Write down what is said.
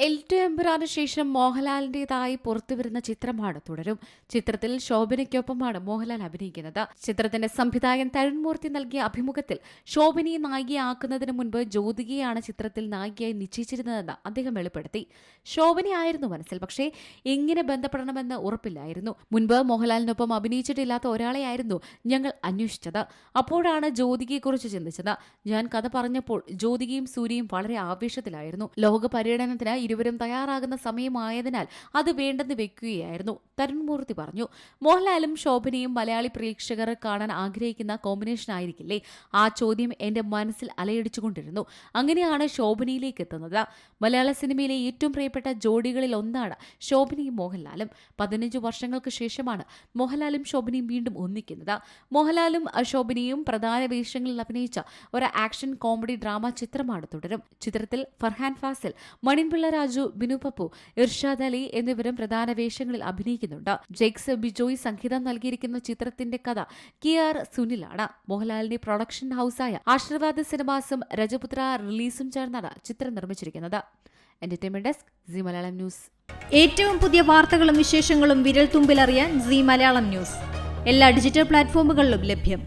L two Empuraan ശേഷം മോഹൻലാലിന്റേതായി പുറത്തുവരുന്ന ചിത്രമാണ് തുടരും. ചിത്രത്തിൽ ശോഭനയ്ക്കൊപ്പമാണ് മോഹൻലാൽ അഭിനയിക്കുന്നത്. ചിത്രത്തിന്റെ സംവിധായകൻ തരുൺമൂർത്തി നൽകിയ അഭിമുഖത്തിൽ ശോഭനയെ നായികയാക്കുന്നതിന് മുൻപ് ജ്യോതികയാണ് ചിത്രത്തിൽ നായികയായി നിശ്ചയിച്ചിരുന്നതെന്ന് അദ്ദേഹം വെളിപ്പെടുത്തി. ശോഭനയായിരുന്നു മനസ്സിൽ, പക്ഷേ എങ്ങനെ ബന്ധപ്പെടണമെന്ന് ഉറപ്പില്ലായിരുന്നു. മുൻപ് മോഹൻലാലിനൊപ്പം അഭിനയിച്ചിട്ടില്ലാത്ത ഒരാളെയായിരുന്നു ഞങ്ങൾ അന്വേഷിച്ചത്. അപ്പോഴാണ് ജ്യോതികയെക്കുറിച്ച് ചിന്തിച്ചത്. ഞാൻ കഥ പറഞ്ഞപ്പോൾ ജ്യോതികയും സൂര്യയും വളരെ ആവേശത്തിലായിരുന്നു. ലോക പര്യടനത്തിന് ഇരുവരും തയ്യാറാകുന്ന സമയമായതിനാൽ അത് വേണ്ടെന്ന് വെക്കുകയായിരുന്നു, തരുൺമൂർത്തി പറഞ്ഞു. മോഹൻലാലും ശോഭനയും മലയാളി പ്രേക്ഷകർ കാണാൻ ആഗ്രഹിക്കുന്ന കോമ്പിനേഷൻ ആയിരിക്കില്ലേ? ആ ചോദ്യം എന്റെ മനസ്സിൽ അലയടിച്ചുകൊണ്ടിരുന്നു. അങ്ങനെയാണ് ശോഭനയിലേക്ക് എത്തുന്നത്. മലയാള സിനിമയിലെ ഏറ്റവും പ്രിയപ്പെട്ട ജോഡികളിൽ ഒന്നാണ് ശോഭനയും മോഹൻലാലും. 15 വർഷങ്ങൾക്ക് ശേഷമാണ് മോഹൻലാലും ശോഭനയും വീണ്ടും ഒന്നിക്കുന്നത്. മോഹൻലാലും ശോഭനയും പ്രധാന വേഷങ്ങളിൽ അഭിനയിച്ച ഒരു ആക്ഷൻ കോമഡി ഡ്രാമ ചിത്രമാണ് തുടരും. ചിത്രത്തിൽ ഫർഹാൻ ഫാസിൽ, മണിൻപിള്ള രാജു, ബിനു പപ്പു, ഇർഷാദ് അലി എന്നിവരും പ്രധാന വേഷങ്ങളിൽ അഭിനയിക്കുന്നുണ്ട്. ജെക്സ് ബിജോയ് സംഗീതം നൽകിയിരിക്കുന്ന ചിത്രത്തിന്റെ കഥ KR സുനിലാണ്. മോഹൻലാലിന്റെ പ്രൊഡക്ഷൻ ഹൌസായ ആശീർവാദ് സിനിമാസും രജപുത്ര റിലീസും ചേർന്നാണ് ചിത്രം നിർമ്മിച്ചിരിക്കുന്നത്. Entertainment desk, C Malayalam news. ഏറ്റവും പുതിയ വാർത്തകളും വിശേഷങ്ങളും വിരൽ തുമ്പിലറിയാൻ സി മലയാളം ന്യൂസ് എല്ലാ ഡിജിറ്റൽ പ്ലാറ്റ്ഫോമുകളിലും ലഭ്യം.